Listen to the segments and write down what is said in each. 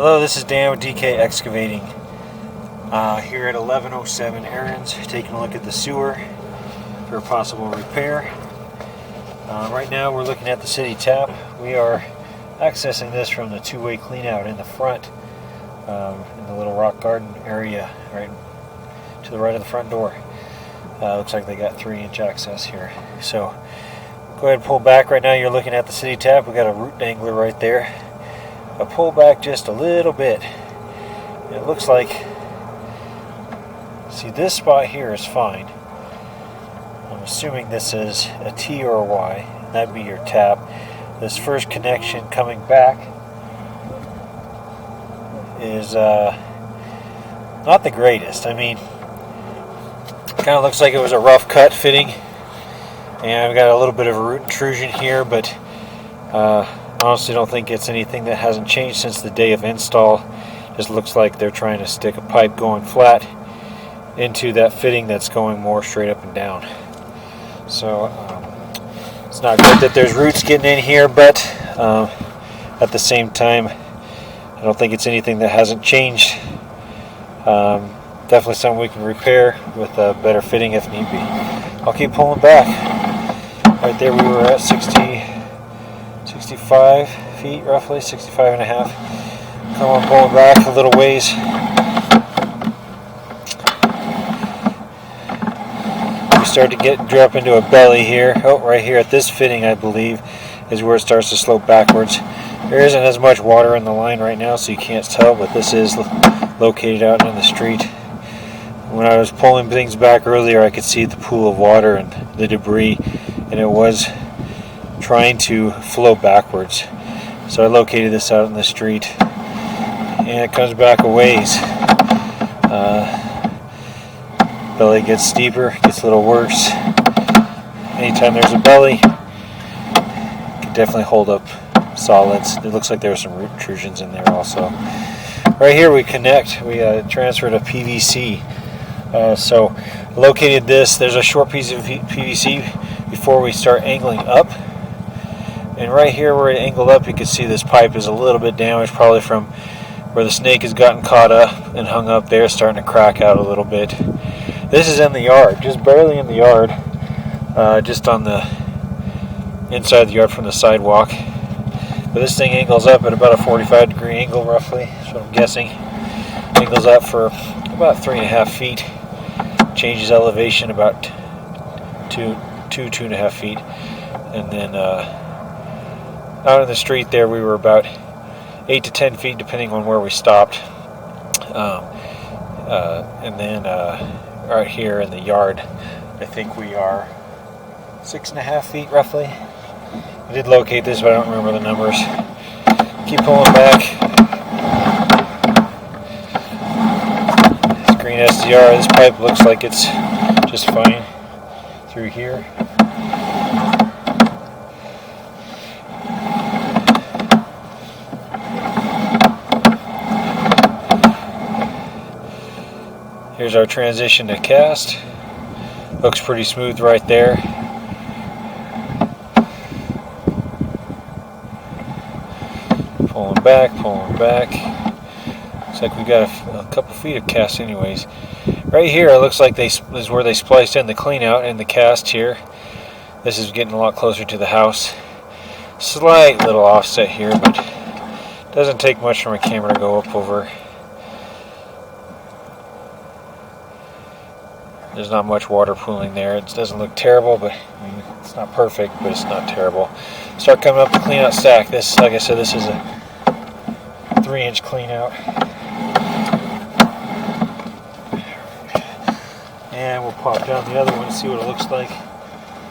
Hello, this is Dan with DK Excavating here at 1107 Ahrens, taking a look at the sewer for a possible repair. Right now we're looking at the city tap. We are accessing this from the two-way cleanout in the front, in the little rock garden area right to the right of the front door. Looks like they got 3-inch access here. So go ahead and pull back. Right now you're looking at the city tap. We got a root dangler right there. I'll pull back just a little bit. It looks like, see, this spot here is fine. I'm assuming this is a T or a Y. That'd be your tap. This first connection coming back is not the greatest. I mean, kind of looks like it was a rough cut fitting, and I've got a little bit of a root intrusion here, but honestly don't think it's anything that hasn't changed since the day of install. Just looks like they're trying to stick a pipe going flat into that fitting that's going more straight up and down. So it's not good that there's roots getting in here, but at the same time I don't think it's anything that hasn't changed. Definitely something we can repair with a better fitting if need be. I'll keep pulling back. Right there we were at 65 feet, roughly 65 and a half. Come on, pulling back a little ways. We start to drop into a belly here. Oh, right here at this fitting, I believe, is where it starts to slope backwards. There isn't as much water in the line right now, so you can't tell, but this is located out in the street. When I was pulling things back earlier, I could see the pool of water and the debris, and it was trying to flow backwards. So I located this out in the street, and it comes back a ways. Belly gets steeper, gets a little worse. Anytime there's a belly, it can definitely hold up solids. It looks like there were some root intrusions in there also. Right here we connect, we transferred a PVC. So located this, there's a short piece of PVC before we start angling up. And right here where it angled up, you can see this pipe is a little bit damaged, probably from where the snake has gotten caught up and hung up there, starting to crack out a little bit. This is in the yard, just barely in the yard, just on the inside of the yard from the sidewalk. But this thing angles up at about a 45-degree angle, roughly, that's what I'm guessing. Angles up for about 3.5 feet. Changes elevation about 2.5 feet. And then out in the street there, we were about 8 to 10 feet, depending on where we stopped. And then right here in the yard, I think we are 6.5 feet, roughly. I did locate this, but I don't remember the numbers. Keep pulling back. This green SDR, this pipe looks like it's just fine through here. Here's our transition to cast. Looks pretty smooth right there. Pulling back, pulling back. Looks like we got a couple feet of cast anyways. Right here it looks like this is where they spliced in the clean out and the cast here. This is getting a lot closer to the house. Slight little offset here, but it doesn't take much from a camera to go up over. There's not much water pooling there. It doesn't look terrible, but I mean, it's not perfect, but it's not terrible. Start coming up the clean out stack. This, like I said, this is a 3-inch clean out. And we'll pop down the other one and see what it looks like.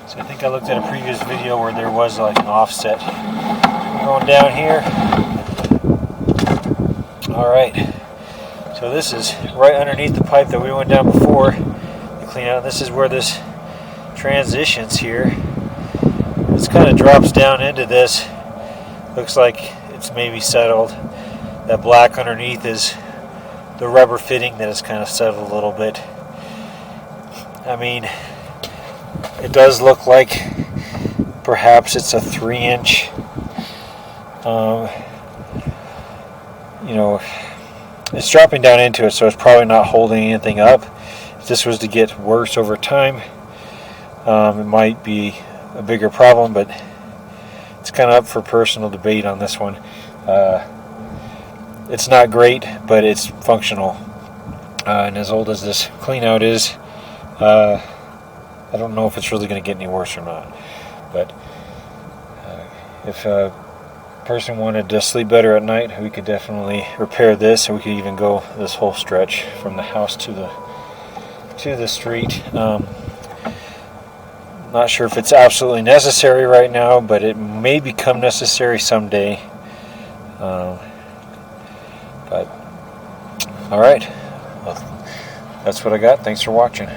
So I think I looked at a previous video where there was like an offset. Going down here. Alright. So this is right underneath the pipe that we went down before. Clean out. This is where this transitions here. This kind of drops down into this. Looks like it's maybe settled. That black underneath is the rubber fitting that has kind of settled a little bit. I mean, it does look like perhaps it's a 3-inch you know, it's dropping down into it, so it's probably not holding anything up. If this was to get worse over time, it might be a bigger problem, but it's kind of up for personal debate on this one. It's not great, but it's functional. And as old as this clean out is, I don't know if it's really going to get any worse or not. But if a person wanted to sleep better at night, we could definitely repair this, and we could even go this whole stretch from the house to the street. Not sure if it's absolutely necessary right now, but it may become necessary someday. But all right, well, that's what I got. Thanks for watching.